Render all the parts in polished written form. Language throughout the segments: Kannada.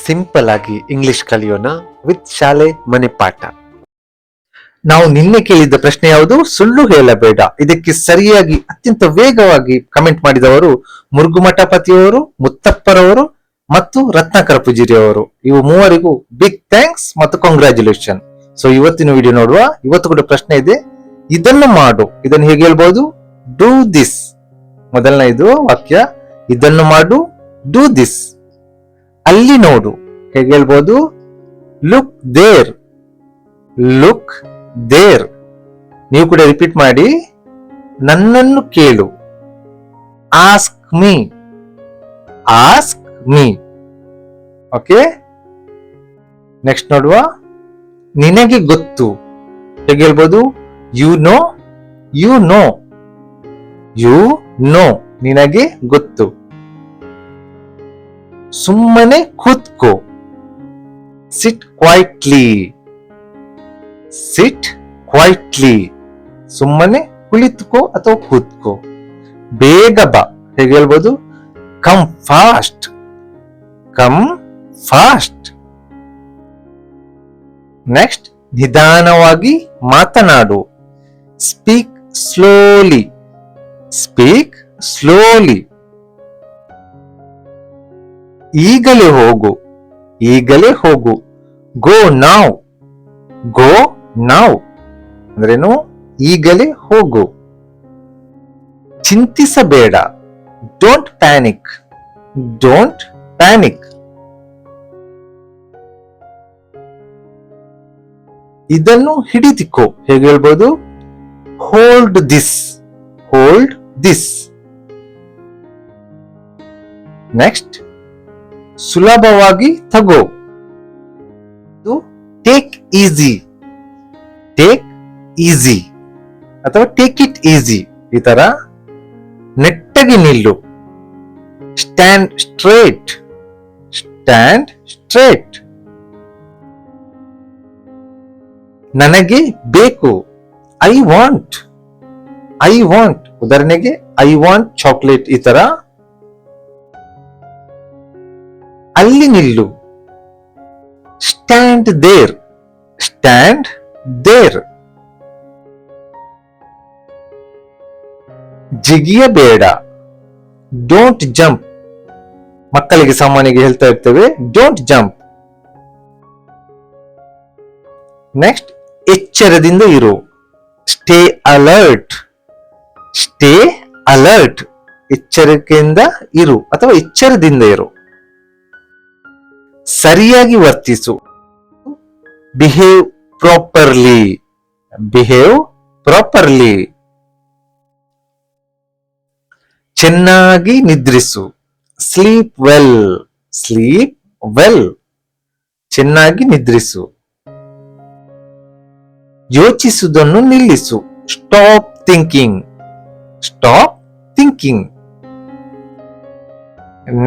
ಸಿಂಪಲ್ ಆಗಿ ಇಂಗ್ಲಿಷ್ ಕಲಿಯೋಣ ವಿತ್ ಶಾಲೆ ಮನೆ ಪಾಠ. ನಾವು ನಿನ್ನೆ ಕೇಳಿದ್ದ ಪ್ರಶ್ನೆ ಯಾವುದು? ಸುಳ್ಳು ಹೇಳಬೇಡ. ಇದಕ್ಕೆ ಸರಿಯಾಗಿ ಅತ್ಯಂತ ವೇಗವಾಗಿ ಕಮೆಂಟ್ ಮಾಡಿದವರು ಮುರುಘುಮಠ ಪತಿಯವರು, ಮುತ್ತಪ್ಪರವರು ಮತ್ತು ರತ್ನಾಕರ ಪೂಜಿರಿ ಅವರು. ಇವು ಮೂವರಿಗೂ ಬಿಗ್ ಥ್ಯಾಂಕ್ಸ್ ಮತ್ತು ಕಾಂಗ್ರಾಚುಲೇಷನ್. ಸೊ ಇವತ್ತಿನ ವಿಡಿಯೋ ನೋಡುವ. ಇವತ್ತು ಕೂಡ ಪ್ರಶ್ನೆ ಇದೆ, ಇದನ್ನು ಮಾಡು. ಇದನ್ನು ಹೇಗೆ ಹೇಳ್ಬಹುದು? Do this. ಮೊದಲನೇ ಇದು ವಾಕ್ಯ, ಇದನ್ನು ಮಾಡು, ಡೂ ದಿಸ್. ಅಲ್ಲಿ ನೋಡು, ಹೇಗೆ ಹೇಳ್ಬೋದು? Look there, look there. ನೀವು ಕೂಡ ರಿಪೀಟ್ ಮಾಡಿ, ನನ್ನನ್ನು ಕೇಳು. Ask me, ask me. Okay, next ನೋಡುವ. ನಿನಗೆ ಗೊತ್ತು, ಹೇಗೆ ಹೇಳ್ಬೋದು? You know, you know, you know. ನಿನಗೆ ಗೊತ್ತು. ಸುಮ್ಮನೆ ಕೂತ್ಕೋ, ಸಿಟ್ ಕ್ವೈಟ್ಲಿ, ಸಿಟ್ ಕ್ವೈಟ್ಲಿ. ಸುಮ್ಮನೆ ಕುಳಿತುಕೋ ಅಥವಾ ಕೂತ್ಕೋ. ಬೇಗ ಬಾ, ಹೇಗೆ ಹೇಳ್ಬೋದು? Come fast, come fast. Next, ನಿಧಾನವಾಗಿ ಮಾತನಾಡು. Speak slowly, speak slowly. ಈಗಲೇ ಹೋಗು, ಈಗಲೇ ಹೋಗು. ಗೋ ನಾವ್, ಗೋ ನಾವ್ ಅಂದ್ರೇನು? ಈಗಲೇ ಹೋಗು. ಚಿಂತಿಸಬೇಡ, ಡೋಂಟ್ ಪ್ಯಾನಿಕ್, ಡೋಂಟ್ ಪ್ಯಾನಿಕ್. ಇದನ್ನು ಹಿಡಿದಿಕೋ, ಹೇಗೆ ಹೇಳ್ಬೋದು? Hold this, hold this. Next, ಸುಲಭವಾಗಿ ತಗೋ. ಟೇಕ್ ಈಸಿ, ಟೇಕ್ ಈಸಿ ಅಥವಾ ಟೇಕ್ ಇಟ್ ಈಸಿ. ಈ ತರ ನೆಟ್ಟಗೆ ನಿಲ್ಲು. Stand straight, stand straight. ನನಗೆ ಬೇಕು, ಐ ವಾಂಟ್, ಐ ವಾಂಟ್. ಉದಾಹರಣೆಗೆ ಐ ವಾಂಟ್ ಚಾಕ್ಲೇಟ್. ಈ ತರ ಅಲ್ಲಿ ನಿಲ್ಲು. Stand there, stand there. ಜಿಗಿಯಬೇಡ, ಡೋಂಟ್ ಜಂಪ್. ಮಕ್ಕಳಿಗೆ ಸಾಮಾನ್ಯವಾಗಿ ಹೇಳ್ತಾ ಇರ್ತೇವೆ, ಡೋಂಟ್ ಜಂಪ್. ನೆಕ್ಸ್ಟ್, ಎಚ್ಚರದಿಂದ ಇರು. Stay alert, stay alert. ಎಚ್ಚರಿಕೆಯಿಂದ ಇರು ಅಥವಾ ಎಚ್ಚರದಿಂದ ಇರು. ಸರಿಯಾಗಿ ವರ್ತಿಸು. Behave properly, behave properly. ಚೆನ್ನಾಗಿ ನಿದ್ರಿಸು. Sleep well, sleep well. ಚೆನ್ನಾಗಿ ನಿದ್ರಿಸು. ಯೋಚಿಸುವುದನ್ನು ನಿಲ್ಲಿಸು. Stop thinking, stop thinking.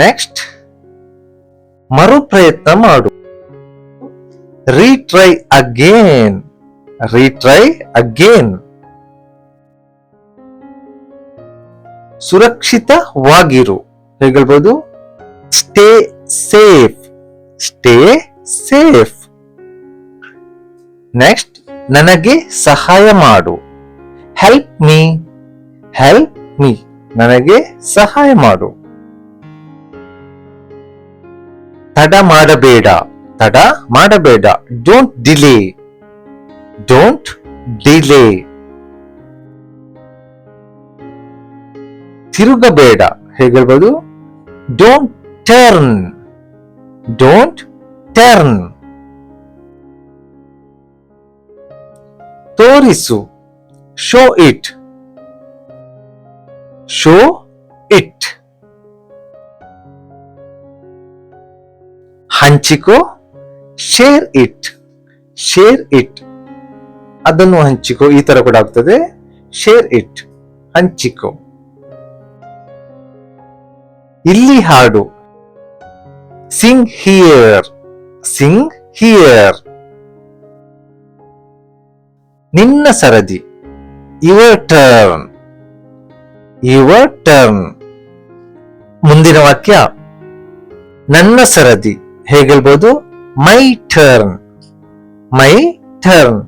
Next, ಮರುಪ್ರಯತ್ನ ಮಾಡು. Retry again, retry again. ಸುರಕ್ಷಿತವಾಗಿರು, ಹೇಗೆ ಹೇಳ್ಬೋದು? Stay safe, stay safe. Next, ನನಗೆ ಸಹಾಯ ಮಾಡು. Help me, help me. ನನಗೆ ಸಹಾಯ ಮಾಡು. ತಡ ಮಾಡಬೇಡ, ತಡ ಮಾಡಬೇಡ. Don't delay, don't delay. ತಿರುಗಬೇಡ, ಹೇಗೆ ಹೇಳ್ಬೋದು? Don't turn, don't turn. ತೋರಿಸು. Show it, show it. ಹಂಚಿಕೋ. Share it, share it. ಅದನ್ನು ಹಂಚಿಕೋ. ಈ ತರ ಕೂಡ ಆಗ್ತದೆ. ಶೇರ್ ಇಟ್, ಹಂಚಿಕೋ. ಇಲ್ಲಿ ಹಾಡು. Sing here, sing here. ನಿನ್ನ ಸರದಿ. Your turn, your turn. ಮುಂದಿನ ವಾಕ್ಯ, ನನ್ನ ಸರದಿ. ಹೇಗೆ ಹೇಳ್ಬೋದು? My turn, my turn.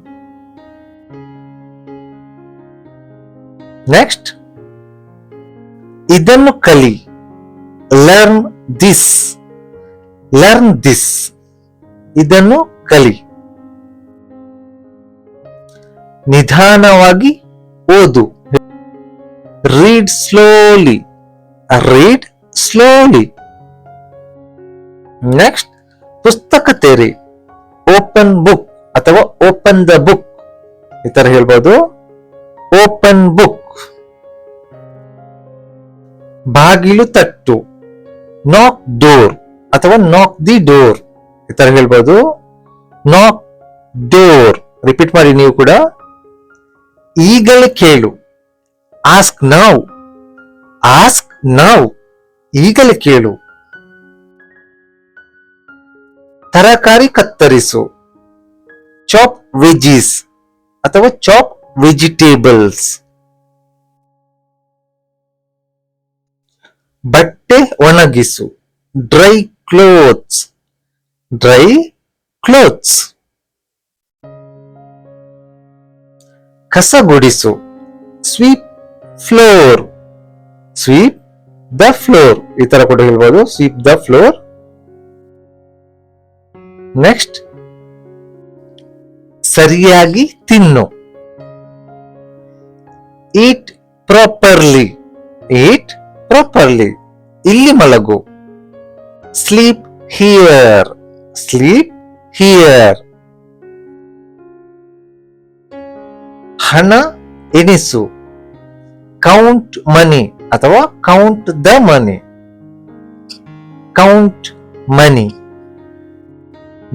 Next, ಇದನ್ನು ಕಲಿ, ಲರ್ನ್ ದಿಸ್, ಲರ್ನ್ ದಿಸ್. ಇದನ್ನು ಕಲಿ. ನಿಧಾನವಾಗಿ ಓದು, read slowly, read slowly. Next, ಪುಸ್ತಕ ತೆರೆ, ಓಪನ್ ಬುಕ್ ಅಥವಾ ಓಪನ್ ದ ಬುಕ್, ಈ ತರ ಹೇಳ್ಬೋದು, ಓಪನ್ ಬುಕ್. ಬಾಗಿಲು ತಟ್ಟು, ನಾಕ್ ಡೋರ್ ಅಥವಾ ನಾಕ್ ದಿ ಡೋರ್, ಈ ತರ ಹೇಳ್ಬೋದು, ನಾಕ್ ಡೋರ್. ರಿಪೀಟ್ ಮಾಡಿ ನೀವು ಕೂಡ. ಈಗಲೇ ಕೇಳು, ಆಸ್ಕ್ ನೌ, ಆಸ್ಕ್ ನೌ, ಈಗಲೇ ಕೇಳು. ತರಕಾರಿ ಕತ್ತರಿಸು, ಚಾಪ್ ವೆಜಿಸ್ ಅಥವಾ ಚಾಪ್ ವೆಜಿಟೇಬಲ್ಸ್. ಬಟ್ಟೆ ಒಣಗಿಸು, ಡ್ರೈ ಕ್ಲೋತ್ಸ್, ಡ್ರೈ ಕ್ಲೋತ್ಸ್. ಕಸ ಗುಡಿಸು, sweep floor, sweep the floor, ಈ ತರ ಕೂಡ ಹೇಳ್ಬೋದು, ಸ್ವೀಪ್ ದ ಫ್ಲೋರ್. ನೆಕ್ಸ್ಟ್, ಸರಿಯಾಗಿ ತಿನ್ನು, ಈಟ್ ಪ್ರಾಪರ್ಲಿ, ಈಟ್ ಪ್ರಾಪರ್ಲಿ. ಇಲ್ಲಿ ಮಲಗು, ಸ್ಲೀಪ್ ಹಿಯರ್, ಸ್ಲೀಪ್ ಹಿಯರ್. ಹಣ ಎಣಿಸು, ಕೌಂಟ್ ಮನಿ ಅಥವಾ ಕೌಂಟ್ ದ ಮನಿ, ಕೌಂಟ್ ಮನಿ.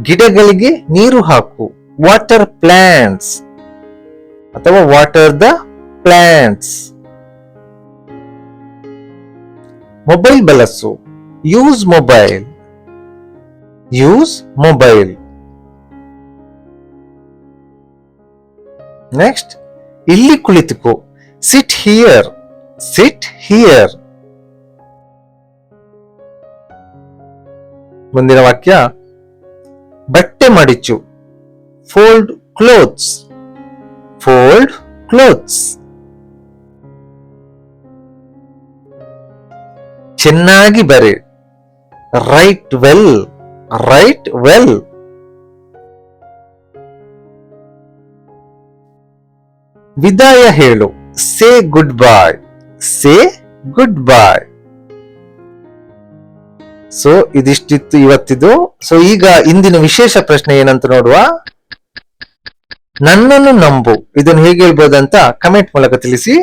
ಗಿಡಗಳಿಗೆ ನೀರು ಹಾಕು, ವಾಟರ್ ಪ್ಲಾಂಟ್ಸ್ ಅಥವಾ ವಾಟರ್ ದ ಪ್ಲಾಂಟ್ಸ್. ಮೊಬೈಲ್ ಬಳಸು, use mobile, use mobile. Next, ಇಲ್ಲಿ ಕುಳಿತುಕೋ, ಸಿಟ್ ಹಿಯರ್, ಸಿಟ್ ಹಿಯರ್. ಮುಂದಿನ ವಾಕ್ಯ, ಬಟ್ಟೆ ಮಡಿಚು, ಫೋಲ್ಡ್ ಕ್ಲೋತ್ಸ್, ಫೋಲ್ಡ್ ಕ್ಲೋತ್ಸ್. ಚೆನ್ನಾಗಿ ಬರೆ, ರೈಟ್ ವೆಲ್, ರೈಟ್ ವೆಲ್. ವಿದಾಯ ಹೇಳು, ಸೇ ಗುಡ್ ಬಾಯ್, ಸೇ ಗುಡ್ ಬಾಯ್. ಸೊ ಇದಿಷ್ಟಿತ್ತು ಇವತ್ತಿದು. ಸೊ ಈಗ ಇಂದಿನ ವಿಶೇಷ ಪ್ರಶ್ನೆ ಏನಂತ ನೋಡುವ. ನನ್ನನ್ನು ನಂಬು, ಇದನ್ನು ಹೇಗೆ ಹೇಳ್ಬೋದಂತ ಕಮೆಂಟ್ ಮೂಲಕ ತಿಳಿಸಿ.